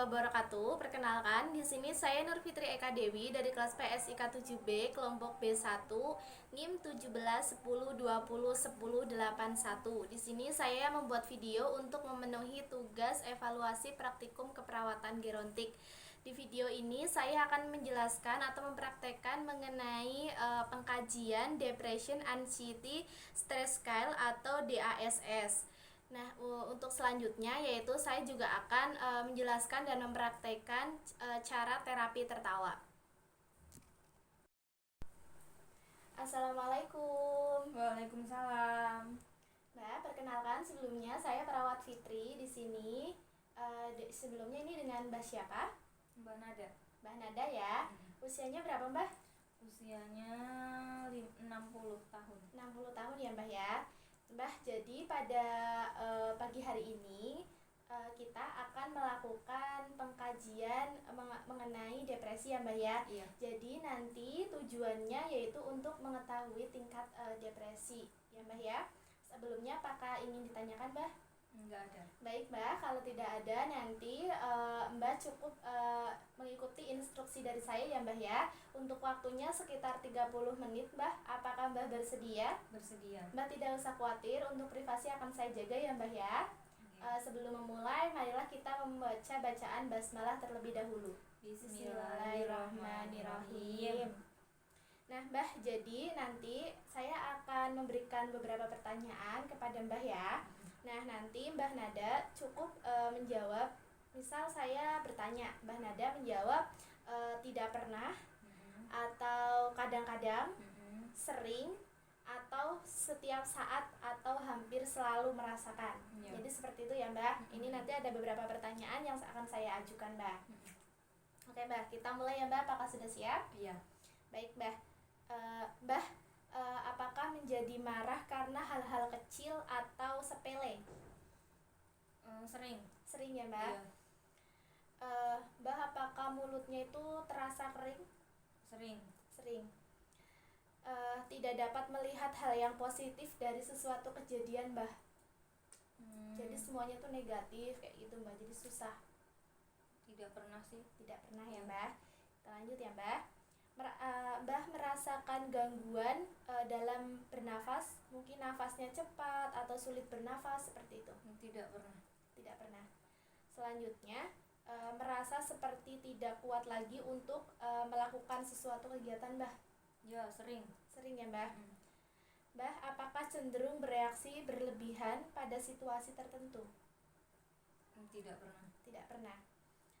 wabarakatuh. Perkenalkan, di sini saya Nur Fitri Eka Dewi dari kelas PSIK 7B, kelompok B1, NIM 17 10 20 10 81. Di sini saya membuat video untuk memenuhi tugas evaluasi praktikum keperawatan gerontik. Di video ini saya akan menjelaskan atau mempraktekkan mengenai pengkajian Depression Anxiety Stress Scale atau DASS. Nah, untuk selanjutnya yaitu saya juga akan menjelaskan dan mempraktekkan cara terapi tertawa. Assalamualaikum. Waalaikumsalam. Nah, perkenalkan sebelumnya saya perawat Fitri di sini. Sebelumnya ini dengan Mbak siapa? Mbak Nada. Mbak Nada ya. Usianya berapa, Mbak? Usianya 60 tahun. 60 tahun ya, Mbak ya. Mbah, jadi pada pagi hari ini kita akan melakukan pengkajian mengenai depresi ya, Mbah ya. Iya. Jadi nanti tujuannya yaitu untuk mengetahui tingkat depresi ya, Mbah ya. Sebelumnya apakah ingin ditanyakan, Mbah? Enggak ada. Baik, Mbah, kalau tidak ada nanti Mbah cukup mengikuti instruksi dari saya ya, Mbah ya. Untuk waktunya sekitar 30 menit, Mbah. Apakah Mbah bersedia? Bersedia. Mbah tidak usah khawatir, untuk privasi akan saya jaga ya, Mbah ya. Sebelum memulai, marilah kita membaca bacaan basmalah terlebih dahulu. Bismillahirrahmanirrahim. Nah, Mbah, jadi nanti saya akan memberikan beberapa pertanyaan kepada Mbah ya. Nah, nanti Mbah Nada cukup menjawab. Misal saya bertanya, Mbah Nada menjawab tidak pernah, atau kadang-kadang, sering, atau setiap saat, atau hampir selalu merasakan. Ya. Jadi seperti itu ya, Mbah. Ini nanti ada beberapa pertanyaan yang akan saya ajukan, Mbah. Oke, Mbah, kita mulai ya, Mbah. Apakah sudah siap? Iya. Baik, Mbah. Mbah, apakah menjadi marah karena hal-hal kecil atau sepele? Sering. Sering ya, Mbah. Iya. Mbah, apakah mulutnya itu terasa kering? Sering. Sering. Tidak dapat melihat hal yang positif dari sesuatu kejadian, Mbah. Jadi semuanya tuh negatif kayak gitu, Mbah. Jadi susah. Tidak pernah sih. Tidak pernah ya, Mbah. Kita lanjut ya, Mbah. Mbah merasakan gangguan dalam bernafas, mungkin nafasnya cepat atau sulit bernafas seperti itu? Tidak pernah. Tidak pernah. Selanjutnya, merasa seperti tidak kuat lagi untuk melakukan sesuatu kegiatan, Mbah? Ya, sering. Sering ya, Mbah. Mbah, apakah cenderung bereaksi berlebihan pada situasi tertentu? Tidak pernah. Tidak pernah.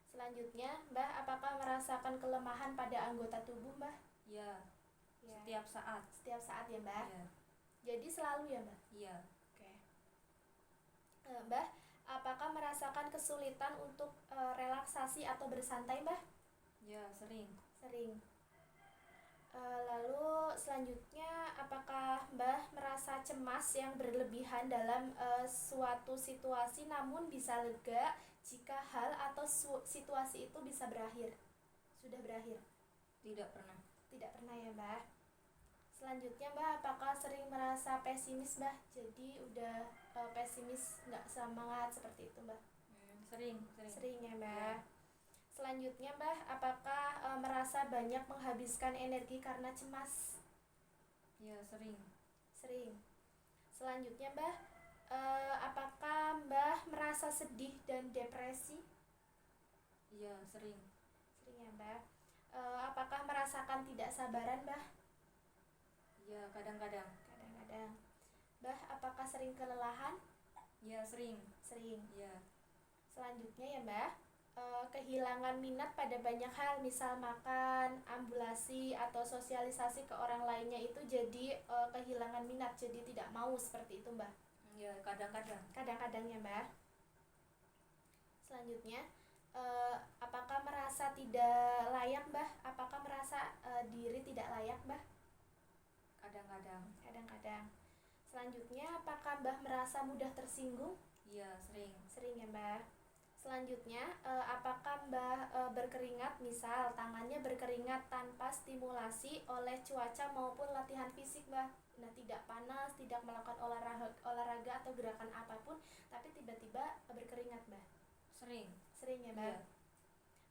Selanjutnya, Mbah, apakah merasakan kelemahan pada anggota tubuh, Mbah? Ya. Ya. Setiap saat. Setiap saat ya, Mbah. Iya. Jadi selalu ya, Mbah? Iya. Oke. Mbah, apakah merasakan kesulitan untuk relaksasi atau bersantai, Mbah? Ya, sering. Sering. Lalu selanjutnya, apakah Mbah merasa cemas yang berlebihan dalam suatu situasi namun bisa lega jika hal atau situasi itu bisa berakhir? Sudah berakhir? Tidak pernah. Tidak pernah ya, Mbah. Selanjutnya, Mbah, apakah sering merasa pesimis, Mbah? Jadi udah pesimis, nggak semangat seperti itu, Mbah? Sering. Sering ya, Mbah. Ya. Selanjutnya, Mbah, apakah merasa banyak menghabiskan energi karena cemas? Ya, sering. Sering. Selanjutnya, Mbah, apakah Mbah merasa sedih dan depresi? Ya, sering. Sering ya, Mbah. Apakah merasakan tidak sabaran, Mbah? Ya, kadang-kadang. Kadang-kadang. Mbah, apakah sering kelelahan? Ya, sering. Sering. Ya. Selanjutnya ya, Mbah, kehilangan minat pada banyak hal, misal makan, ambulasi, atau sosialisasi ke orang lainnya itu jadi kehilangan minat, jadi tidak mau seperti itu, Mbah? Ya, kadang-kadang. Kadang-kadang ya, Mbah. Selanjutnya, apakah merasa tidak layak, Mbah? Apakah merasa diri tidak layak, Mbah? Kadang-kadang. Kadang-kadang. Selanjutnya, apakah Mbah merasa mudah tersinggung? Iya, sering. Sering ya, Mbah. Selanjutnya, apakah Mbah berkeringat, misal tangannya berkeringat tanpa stimulasi oleh cuaca maupun latihan fisik, Mbah? Nah, tidak panas, tidak melakukan olahraga atau gerakan apapun, tapi tiba-tiba berkeringat, Mbah? Sering. Sering ya, Mbah? Iya.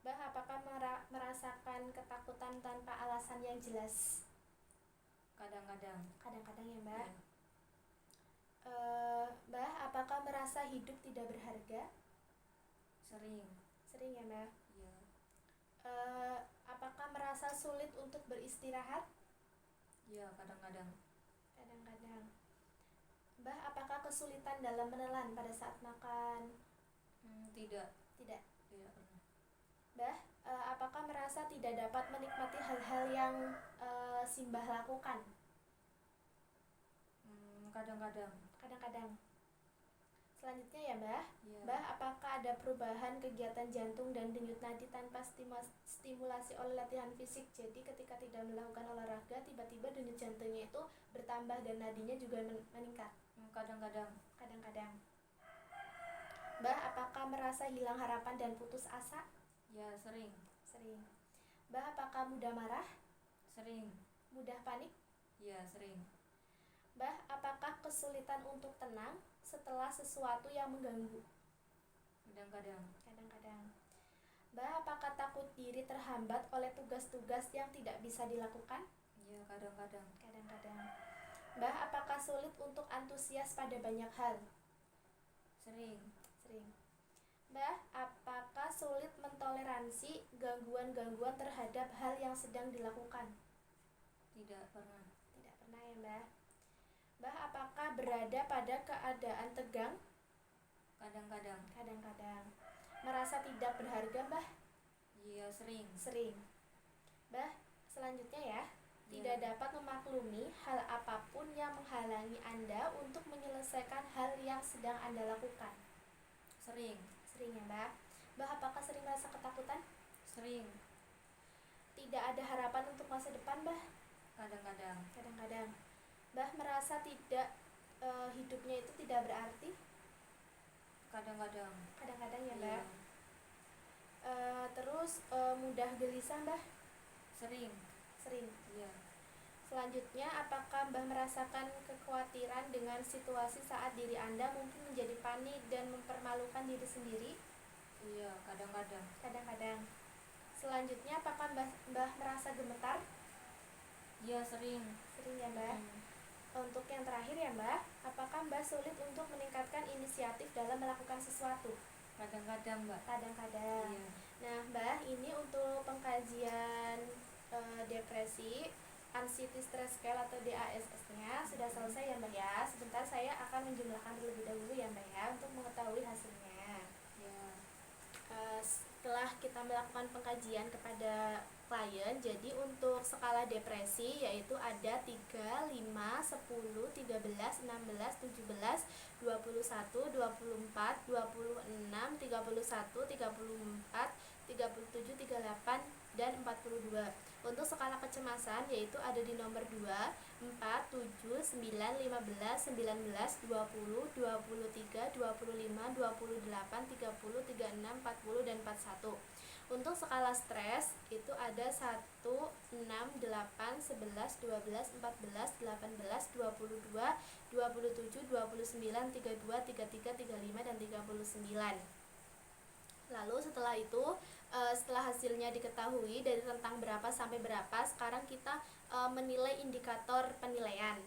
Mbah, apakah merasakan ketakutan tanpa alasan yang jelas? Kadang-kadang. Kadang-kadang ya, Mbah. Ya. Mbah, apakah merasa hidup tidak berharga? Sering. Sering ya, Mbah. Ya. Apakah merasa sulit untuk beristirahat? Ya, kadang-kadang. Kadang-kadang. Mbah, apakah kesulitan dalam menelan pada saat makan? Tidak. Tidak. Tidak pernah. Mbah, apakah merasa tidak dapat menikmati hal-hal yang Simbah lakukan? Kadang-kadang. Kadang-kadang. Selanjutnya ya, Mbah. Ya. Mbah, apakah ada perubahan kegiatan jantung dan denyut nadi tanpa stimulasi oleh latihan fisik? Jadi ketika tidak melakukan olahraga, tiba-tiba denyut jantungnya itu bertambah dan nadinya juga meningkat. Kadang-kadang. Kadang-kadang. Mbah, apakah merasa hilang harapan dan putus asa? Ya, sering. Sering. Mbah, apakah mudah marah? Sering. Mudah panik? Ya, sering. Mbah, apakah kesulitan untuk tenang setelah sesuatu yang mengganggu? Kadang-kadang. Kadang-kadang. Mbah, apakah takut diri terhambat oleh tugas-tugas yang tidak bisa dilakukan? Ya, kadang-kadang. Kadang-kadang. Mbah, apakah sulit untuk antusias pada banyak hal? Sering. Sering. Mbah, apakah sulit mentoleransi gangguan-gangguan terhadap hal yang sedang dilakukan? Tidak pernah. Tidak pernah ya, Mbah. Mbah, apakah berada pada keadaan tegang? Kadang-kadang. Kadang-kadang. Merasa tidak berharga, Mbah? Iya, sering. Sering. Mbah, selanjutnya ya. Tidak dapat memaklumi hal apapun yang menghalangi Anda untuk menyelesaikan hal yang sedang Anda lakukan. Sering. Sering ya, Mbah. Mbah, apakah sering merasa ketakutan? Sering. Tidak ada harapan untuk masa depan, Mbah? Kadang-kadang. Kadang-kadang. Mbah, merasa tidak hidupnya itu tidak berarti? Kadang-kadang. Kadang-kadang ya, Iya. Mbah. Terus mudah gelisah, Mbah? Sering. Sering. Iya. Selanjutnya, apakah Mbah merasakan kekhawatiran dengan situasi saat diri Anda mungkin menjadi panik dan mempermalukan diri sendiri? Iya, kadang-kadang. Kadang-kadang. Selanjutnya, apakah Mbah merasa gemetar? Iya, sering. Sering ya, Mbah. Untuk yang terakhir ya, Mbah, apakah Mbah sulit untuk meningkatkan inisiatif dalam melakukan sesuatu? Kadang-kadang, Mbak. Kadang-kadang. Iya. Nah, Mbah, ini untuk pengkajian depresi, anxiety stress scale atau DASS-nya sudah selesai ya, Mbah ya. Sebentar saya akan menjumlahkan terlebih dahulu ya, Mbah ya, untuk mengetahui hasilnya. Ya. Setelah kita melakukan pengkajian kepada klien, jadi untuk skala depresi yaitu ada 3, 5, 10, 13, 16, 17, 21, 24, 26, 31, 34, 37, 38, dan 42. Untuk skala kecemasan yaitu ada di nomor 2, 4, 7, 9, 15, 19, 20, 23, 25, 28, 30, 36, 40, dan 41. Untuk skala stres itu ada 1, 6, 8, 11, 12, 14, 18, 22, 27, 29, 32, 33, 35, dan 39. Lalu setelah itu, setelah hasilnya diketahui dari rentang berapa sampai berapa, sekarang kita menilai indikator penilaian.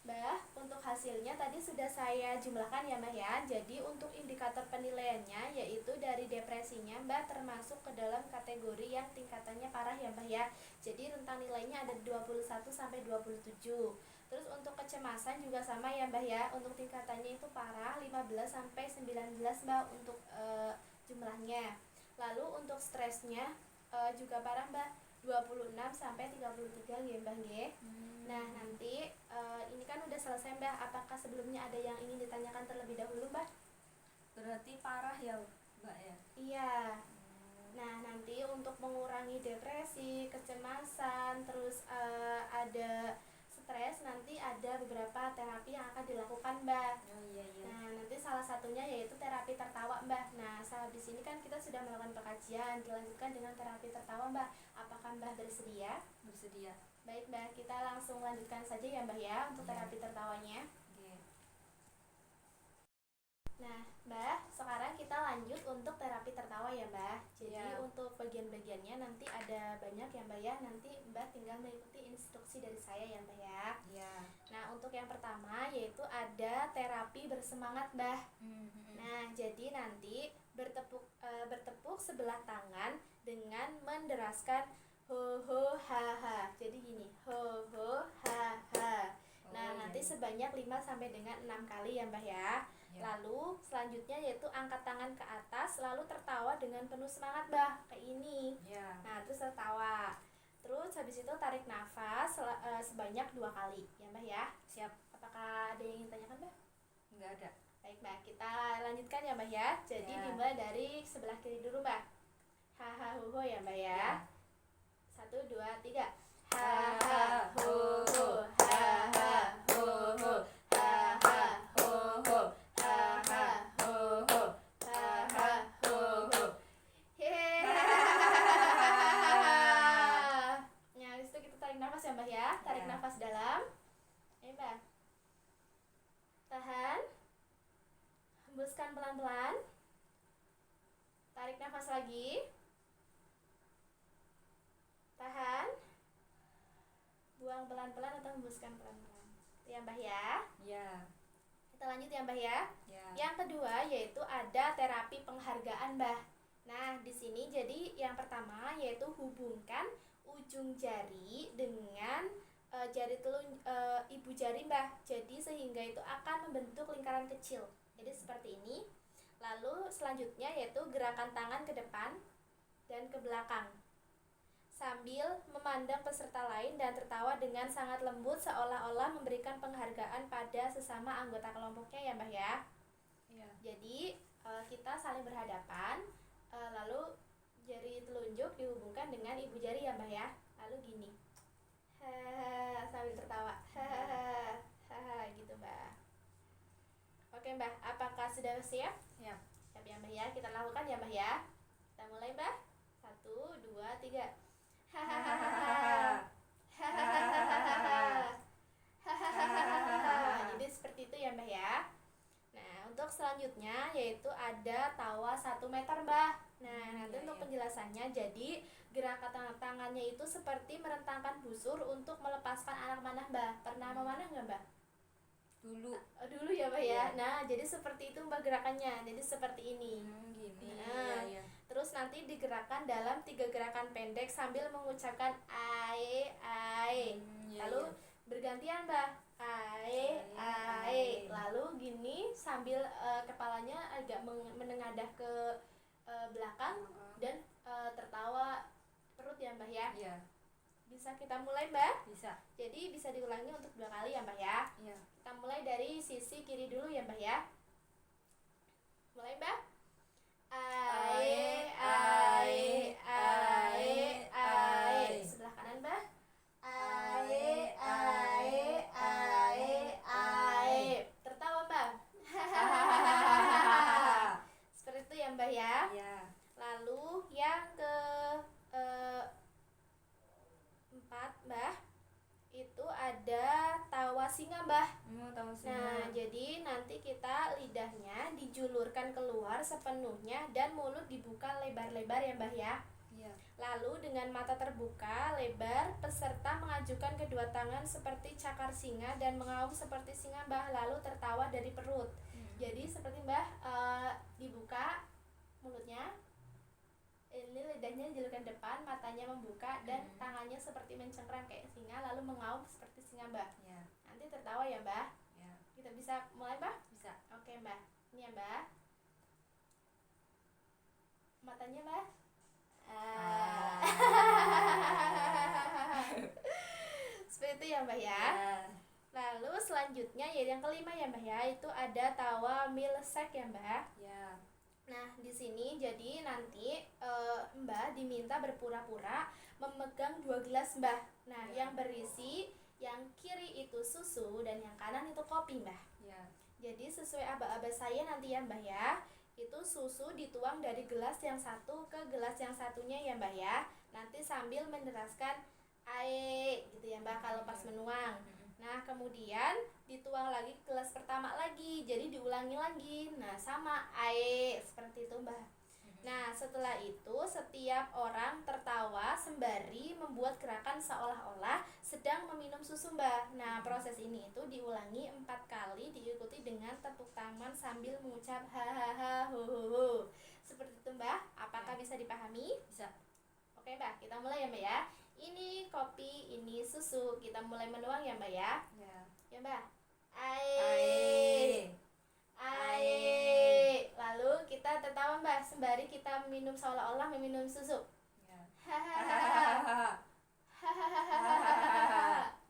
Mbah, untuk hasilnya tadi sudah saya jumlahkan ya, Mbah ya. Jadi untuk indikator penilaiannya yaitu dari depresinya Mbah termasuk ke dalam kategori yang tingkatannya parah ya, Mbah ya. Jadi rentang nilainya ada 21 sampai 27. Terus untuk kecemasan juga sama ya, Mbah ya. Untuk tingkatannya itu parah 15 sampai 19, Mbah, untuk jumlahnya. Lalu untuk stresnya juga parah, Mbah, 26 sampai 33 nggih, Mbah nggih. Nah, nanti ini kan udah selesai, Mbah. Apakah sebelumnya ada yang ingin ditanyakan terlebih dahulu, Mbah? Berarti parah ya, Mbak ya? Iya. Nah, nanti untuk mengurangi depresi, kecemasan, terus ada stres, nanti ada beberapa terapi yang akan dilakukan, Mbah. Oh iya. Nah, nanti salah satunya yaitu terapi tertawa, Mbah. Nah, habis ini kan kita sudah melakukan pengkajian, dilanjutkan dengan terapi tertawa, Mbah. Apakah Mbah bersedia? Bersedia. Baik, Mbah, kita langsung lanjutkan saja ya, Mbah ya, untuk terapi tertawanya. Oke. Nah, Mbah, sekarang sekarang kita lanjut untuk terapi tertawa ya Mbak. Jadi Ya. untuk bagian-bagiannya nanti ada banyak ya Mbak ya. Nanti Mbak tinggal mengikuti instruksi dari saya ya Mbak ya. Ya. Nah untuk yang pertama yaitu ada terapi bersemangat Mbak. Nah jadi nanti bertepuk sebelah tangan dengan menderaskan ho ho ha ha. Jadi gini, ho ho ha ha. Nah, nanti sebanyak 5 sampai dengan 6 kali ya Mbak ya. Ya. Lalu selanjutnya yaitu angkat tangan ke atas lalu tertawa dengan penuh semangat Mbak, kayak ini. Ya. Nah, terus tertawa. Terus habis itu tarik nafas sebanyak 2 kali ya Mbak ya. Siap. Apakah ada yang ingin tanyakan Mbak? Enggak ada. Baik Mbak, kita lanjutkan ya Mbak ya. Jadi Ya. dimulai dari sebelah kiri dulu Mbak. Haha ho ho ya Mbak ya. 1 2 3. Haha ho ho. Haha ho ho. Haha ho ho. Haha ho ho. Haha ho ho. Hehehe. Nah, habis itu kita tarik nafas ya Mbak ya. Tarik Ya. nafas dalam. Ayo Mbak. Tahan. Hembuskan pelan-pelan. Tarik nafas lagi. Tahan. Buang pelan-pelan atau hembuskan pelan-pelan. Itu ya Mbak ya. Ya. Kita lanjut ya Mbak ya. Ya. Yang kedua yaitu ada terapi penghargaan Mbak. Nah, di sini jadi yang pertama yaitu hubungkan ujung jari dengan ibu jari Mbak. Jadi sehingga itu akan membentuk lingkaran kecil. Jadi seperti ini. Lalu selanjutnya yaitu gerakan tangan ke depan dan ke belakang. Sambil memandang peserta lain dan tertawa dengan sangat lembut seolah-olah memberikan penghargaan pada sesama anggota kelompoknya ya Mbak ya. Ya. Jadi kita saling berhadapan, lalu jari telunjuk dihubungkan dengan ibu jari ya Mbak ya. Lalu gini, hahaha, sambil tertawa, hahaha, gitu Mbak. Oke Mbak, apakah sudah siap? Siap. Siap ya Mbak ya, kita lakukan ya Mbak ya. Kita mulai Mbak. 1 2 3. Hahaha. Hahaha. Jadi seperti itu ya Mbak ya. Nah, untuk selanjutnya yaitu ada tawa 1 meter Mbak. Nah, nanti Iya, untuk iya. penjelasannya jadi gerakan tangannya itu seperti merentangkan busur untuk melepaskan anak panah Mbak. Pernah memanah nggak Mbak? Dulu. Dulu ya Mbak ya. Iya. Nah, jadi seperti itu Mbak gerakannya. Jadi seperti ini. Gini. Nah. Ya. Terus nanti digerakkan dalam 3 gerakan pendek sambil mengucapkan ae ae. Lalu bergantian Mbak. Ae ae. Lalu gini sambil kepalanya agak menengadah ke belakang dan tertawa perut ya Mbak ya. Iya. Bisa kita mulai Mbak? Bisa. Jadi bisa diulangi untuk 2 kali ya Mbak ya. Iya. Kita mulai dari sisi kiri dulu ya Mbak ya. Mulai Mbak. Ae ae ae ae. Sebelah kanan Mbak. Ae ae ae ae. Tertawa Mbak. Seperti itu ya Mbak ya. Iya. Lalu yang ke 4 Mbak, itu ada tawa singa Mbak. Tahu sih. Nah, jadi nanti kita lidahnya dijulurkan keluar sepenuhnya dan mulut dibuka lebar-lebar ya Mbak ya. Iya. Lalu dengan mata terbuka lebar, peserta mengajukan kedua tangan seperti cakar singa dan mengaum seperti singa Mbak, lalu tertawa dari perut. Jadi seperti Mbak, dibuka mulutnya, ini lidahnya dijulurkan depan, matanya membuka dan tangannya seperti mencengkram kayak singa, lalu mengaum seperti singa Mbak. Iya. Nanti tertawa ya Mbak. Ya. Kita bisa mulai Mbak? Bisa. Oke Mbak, ini ya Mbak. Matanya Mbak. Seperti itu ya Mbak ya. Lalu selanjutnya ya yang kelima ya Mbak ya, itu ada tawa milsek ya Mbak. Ya. Nah di sini jadi nanti Mbak diminta berpura-pura memegang 2 gelas Mbak. Nah yang berisi yang kiri itu susu dan yang kanan itu kopi Mbak. Ya. Jadi sesuai aba-aba saya nanti ya Mbak ya, itu susu dituang dari gelas yang satu ke gelas yang satunya ya Mbak ya. Nanti sambil menderaskan air gitu ya Mbak kalau pas menuang. Nah kemudian dituang lagi ke gelas pertama pertama lagi, jadi diulangi lagi. Nah, sama ae seperti itu, Mbah. Nah, setelah itu setiap orang tertawa sembari membuat gerakan seolah-olah sedang meminum susu, Mbah. Nah, proses ini itu diulangi 4 kali diikuti dengan tepuk tangan sambil mengucap hahaha ho ho ho. Seperti itu, Mbah. Apakah bisa dipahami? Bisa. Oke, Mbah, kita mulai ya, Mbak ya. Ini kopi, ini susu. Kita mulai menuang ya, Mbak ya. Ya. Ya, Mbak. Ae. Ae. Lalu kita tertawa, Mbak, sembari kita minum seolah-olah meminum susu. Ya. Hahaha.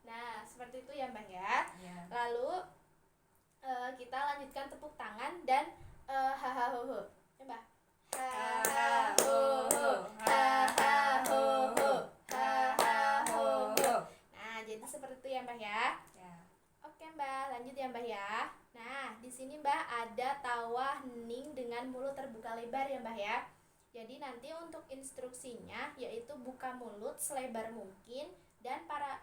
Nah, seperti itu ya, Mbak ya. Ya. Lalu kita lanjutkan tepuk tangan dan hahaha. Ya, Mbak. Nah, jadi seperti itu ya, Mbak ya. Ya. Oke, Mbak, lanjut ya, Mbak ya. Nah, di sini Mbak ada tawa hening dengan mulut terbuka lebar ya, Mbak ya. Jadi nanti untuk instruksinya yaitu buka mulut selebar mungkin dan para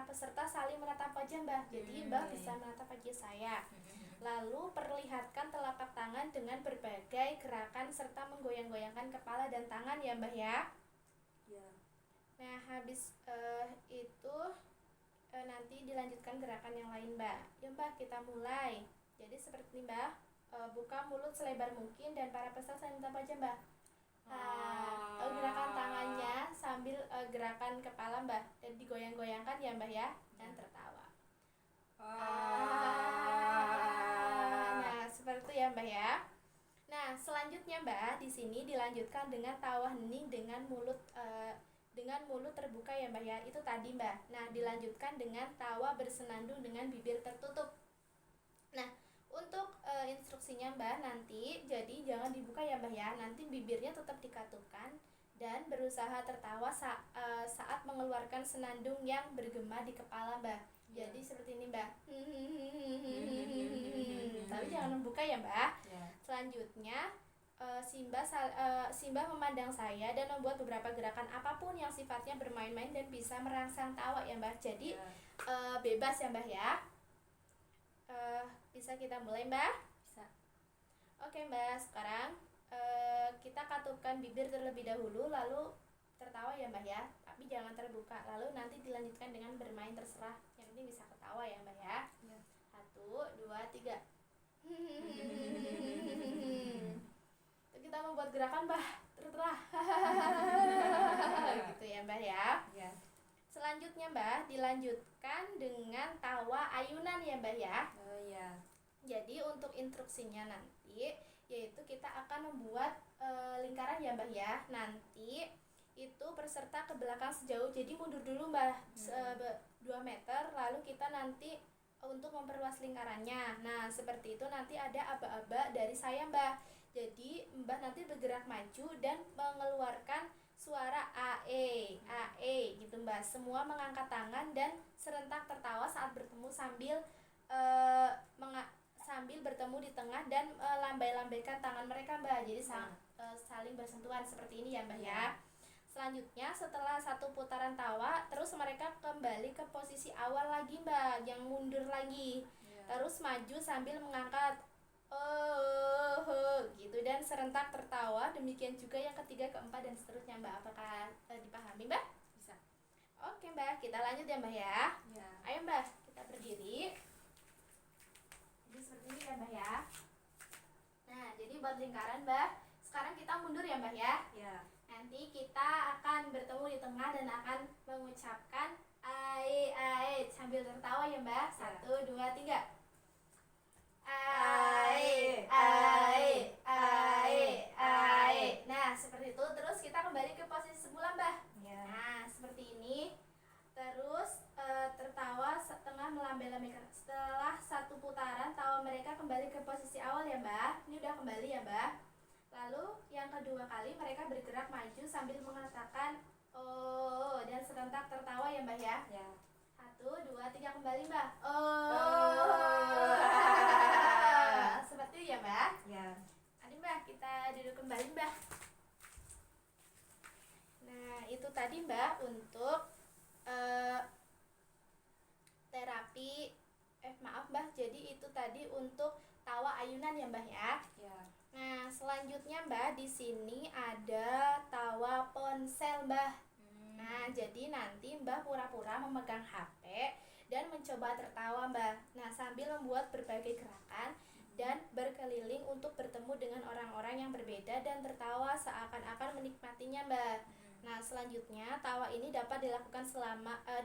peserta saling menatap wajah, Mbak. Jadi Mbak bisa menatap wajah saya. Lalu perlihatkan telapak tangan dengan berbagai gerakan serta menggoyang-goyangkan kepala dan tangan ya, Mbak ya. Ya. Nah, habis itu nanti dilanjutkan gerakan yang lain, Mbak. Ya, Mbak, kita mulai. Jadi seperti ini, Mbak. Buka mulut selebar mungkin dan para peserta saling menatap wajah, Mbak. Gerakan tangannya sambil gerakan kepala, Mbak, dan digoyang-goyangkan ya, Mbak ya, dan tertawa. Nah, seperti itu ya, Mbak ya. Nah, selanjutnya, Mbak, di sini dilanjutkan dengan tawa hening dengan mulut terbuka ya, Mbak ya. Itu tadi, Mbak. Nah, dilanjutkan dengan tawa bersenandung dengan bibir tertutup. Nah, untuk instruksinya, Mbak, nanti jadi jangan dibuka ya, Mbak ya. Nanti bibirnya tetap dikatukan dan berusaha tertawa saat mengeluarkan senandung yang bergema di kepala, Mbak. Jadi seperti ini, Mbak. Tapi jangan membuka ya, Mbak. Ya. Selanjutnya Simba memandang saya dan membuat beberapa gerakan apapun yang sifatnya bermain-main dan bisa merangsang tawa ya, Mbak. Jadi bebas ya, Mbak ya. Bisa kita mulai, Mbak? Bisa. Oke, Mbak. Sekarang kita katupkan bibir terlebih dahulu, lalu tertawa ya, Mbak ya. Tapi jangan terbuka. Lalu nanti dilanjutkan dengan bermain terserah. Yang penting bisa ketawa ya, Mbak ya. Ya. 1, 2, 3. Kita membuat gerakan, Mbak. Terserah. Gitu ya, Mbak ya. Ya. Selanjutnya, Mbak, dilanjutkan dengan tawa ayunan ya, Mbak ya. Oh ya. Jadi untuk instruksinya nanti yaitu kita akan membuat lingkaran ya, Mbak ya. Nanti itu peserta ke belakang sejauh, jadi mundur dulu, Mbak, 2 meter, lalu kita nanti untuk memperluas lingkarannya. Nah, seperti itu nanti ada aba-aba dari saya, Mbak. Jadi Mbak nanti bergerak maju dan mengeluarkan suara AE gitu, Mbak. Semua mengangkat tangan dan serentak tertawa saat bertemu sambil bertemu di tengah dan lambai-lambaikan tangan mereka, Mbak. Jadi saling bersentuhan seperti ini ya, Mbak ya. Selanjutnya setelah 1 putaran tawa, terus mereka kembali ke posisi awal lagi, Mbak, yang mundur lagi. Terus maju sambil mengangkat gitu dan serentak tertawa. Demikian juga yang ketiga, keempat dan seterusnya, Mbak. Apakah dipahami, Mbak? Bisa. Oke, Mbak, kita lanjut ya, Mbak ya. Ya. Ayo, Mbak, kita berdiri. Jadi seperti ini ya, Mbak ya. Nah, jadi buat lingkaran, Mbak. Sekarang kita mundur ya, Mbak ya. Ya. Nanti kita akan bertemu di tengah dan akan mengucapkan ae sambil tertawa ya, Mbak. 1, 2, 3. Ae. Nah, seperti itu. Terus kita kembali ke posisi semula, Mbak. Ya. Nah, seperti ini. Terus tertawa setengah melambai-lambaikan. Setelah 1 putaran, tawa mereka kembali ke posisi awal ya, Mbak. Ini udah kembali ya, Mbak. Lalu yang kedua kali mereka bergerak maju sambil mengatakan oh dan serentak tertawa ya, Mbak ya. Ya. 1, 2, 3 kembali, Mbak. Seperti itu ya, Mbak. Ya. Tadi, Mbak, kita duduk kembali, Mbak. Nah, itu tadi, Mbak, untuk terapi maaf, Mbak. jadi itu tadi untuk tawa ayunan ya Mbah ya. Ya. Nah, selanjutnya Mbah di sini ada tawa ponsel Mbah. Nah, jadi nanti Mbah pura-pura memegang HP dan mencoba tertawa Mbah. Nah, sambil membuat berbagai gerakan dan berkeliling untuk bertemu dengan orang-orang yang berbeda dan tertawa seakan-akan menikmatinya Mbah. Nah, selanjutnya tawa ini dapat dilakukan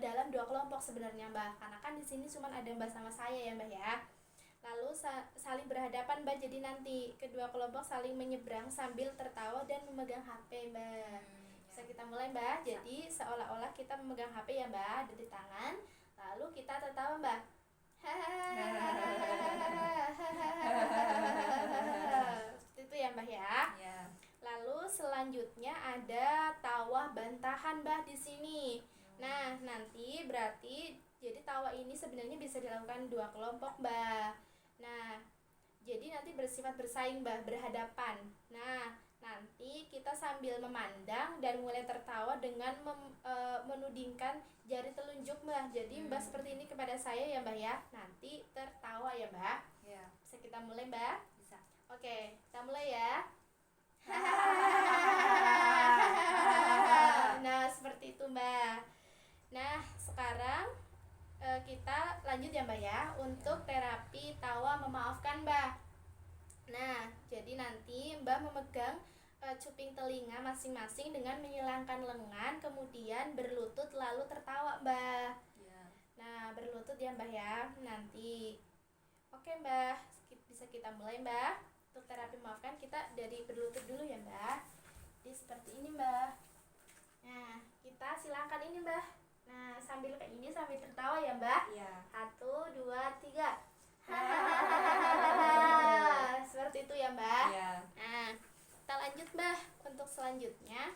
dalam 2 kelompok sebenarnya Mbah. Karena kan di sini cuma ada Mbah sama saya ya Mbah ya. Lalu saling berhadapan Mbah, jadi nanti kedua kelompok saling menyeberang sambil tertawa dan memegang HP Mbah. Bisa kita mulai Mbah. Jadi seolah-olah kita memegang HP ya Mbah, ada di tangan. Lalu kita tertawa Mbah. Seperti itu ya Mbah ya. Ya. Lalu selanjutnya ada tawa bantahan Mbah di sini. Nah, nanti berarti jadi tawa ini sebenarnya bisa dilakukan 2 kelompok Mbah. Nah, jadi nanti bersifat bersaing Mbah, berhadapan. Nah, nanti kita sambil memandang dan mulai tertawa dengan menudingkan jari telunjuk Mbah. Jadi Mbah seperti ini kepada saya ya Mbah ya. Nanti tertawa ya Mbah. Ya. Bisa kita mulai Mbah? Bisa. Oke, kita mulai ya. Nah, seperti itu Mbah. Nah, sekarang kita lanjut ya Mbak ya untuk terapi tawa memaafkan Mbak. Nah, jadi nanti Mbak memegang cuping telinga masing-masing dengan menyilangkan lengan, kemudian berlutut lalu tertawa Mbak. Ya. Nah, berlutut ya Mbak ya. Nanti oke Mbak, bisa kita mulai Mbak. Untuk terapi memaafkan kita dari berlutut dulu ya Mbak. Jadi seperti ini Mbak. Nah, kita silakan ini Mbak. Nah, sambil kayak ini sambil tertawa ya Mbak. Ya. 1, 2, 3. Seperti itu ya Mbak. Ya. Nah, kita lanjut Mbak untuk selanjutnya,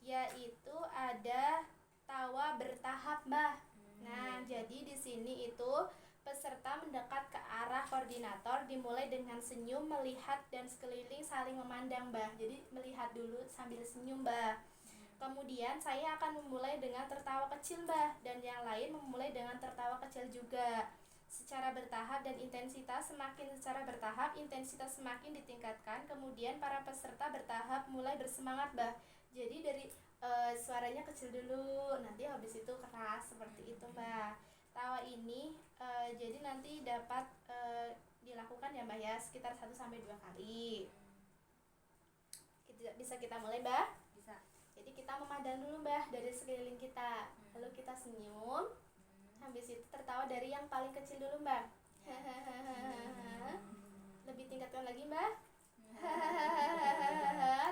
yaitu ada tawa bertahap Mbak. Nah, jadi di sini itu peserta mendekat ke arah koordinator, dimulai dengan senyum, melihat dan sekeliling saling memandang Mbak. Jadi melihat dulu sambil senyum Mbak. Kemudian saya akan memulai dengan tertawa kecil Mbak, dan yang lain memulai dengan tertawa kecil juga. Secara bertahap dan intensitas semakin ditingkatkan. Kemudian para peserta bertahap mulai bersemangat Mbak. Jadi dari suaranya kecil dulu, nanti habis itu keras, seperti itu Mbak. Tawa ini jadi nanti dapat dilakukan ya Mbak ya, sekitar 1-2 kali. Bisa kita mulai Mbak? Bisa. Jadi kita memandang dulu Mbak dari sekeliling kita, lalu kita senyum. Habis itu tertawa dari yang paling kecil dulu Mbak. Lebih tingkatkan lagi Mbak.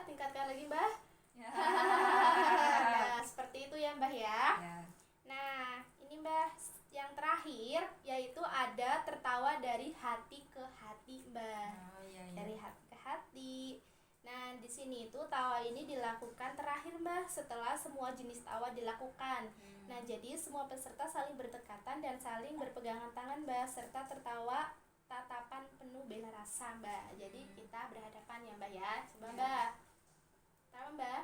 Tingkatkan lagi Mbak. Nah, seperti itu ya Mbak ya. Ya. Nah, ini Mbak yang terakhir, yaitu ada tertawa dari hati ke hati Mbak. Oh, iya, iya. Dari hati ke hati. Nah, di sini itu tawa ini dilakukan terakhir Mbak, setelah semua jenis tawa dilakukan. Nah, jadi semua peserta saling berdekatan dan saling berpegangan tangan Mbak, serta tertawa tatapan penuh bela rasa Mbak. Jadi kita berhadapan ya Mbak ya. Coba Mbak. Tawa Mbak.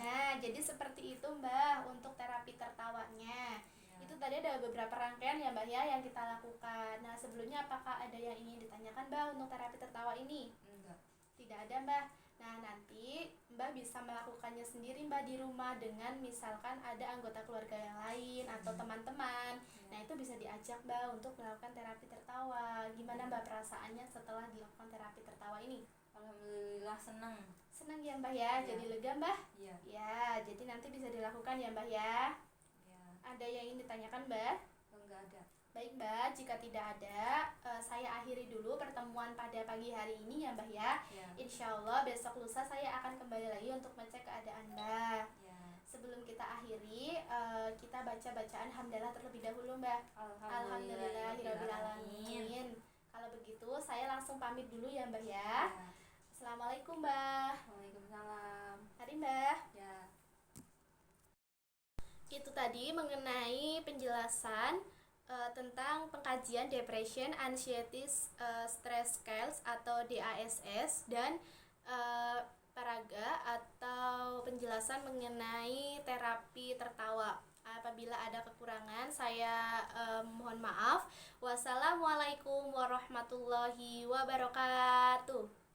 Nah, jadi seperti itu Mbak untuk terapi tertawanya. Itu tadi ada beberapa rangkaian ya Mbak ya yang kita lakukan. Nah, sebelumnya apakah ada yang ingin ditanyakan Mbak untuk terapi tertawa ini? Enggak. Tidak ada Mbak. Nah, nanti Mbak bisa melakukannya sendiri Mbak di rumah dengan misalkan ada anggota keluarga yang lain atau teman-teman. Nah, itu bisa diajak Mbak untuk melakukan terapi tertawa. Gimana Mbak perasaannya setelah dilakukan terapi tertawa ini? Alhamdulillah senang. Senang ya Mbak ya, jadi lega Mbak? Iya. Ya, jadi nanti bisa dilakukan ya Mbak ya. Ya. Ada yang ingin ditanyakan Mbak? Enggak ada. Baik Mbak, jika tidak ada, saya akhiri dulu pertemuan pada pagi hari ini ya Mbak ya. Ya. Insya Allah besok lusa saya akan kembali lagi untuk mengecek keadaan Mbak. Ya. Sebelum kita akhiri, kita baca bacaan hamdalah terlebih dahulu Mbak. Alhamdulillahirrabbilalamin. Kalau begitu saya langsung pamit dulu ya Mbak ya. Ya. Assalamualaikum Mbak. Waalaikumsalam. Mari Mbak. Ya. Itu tadi mengenai penjelasan tentang pengkajian Depression Anxiety Stress Scales atau DASS dan paraga atau penjelasan mengenai terapi tertawa Apabila ada kekurangan, saya mohon maaf. Wassalamualaikum warahmatullahi wabarakatuh.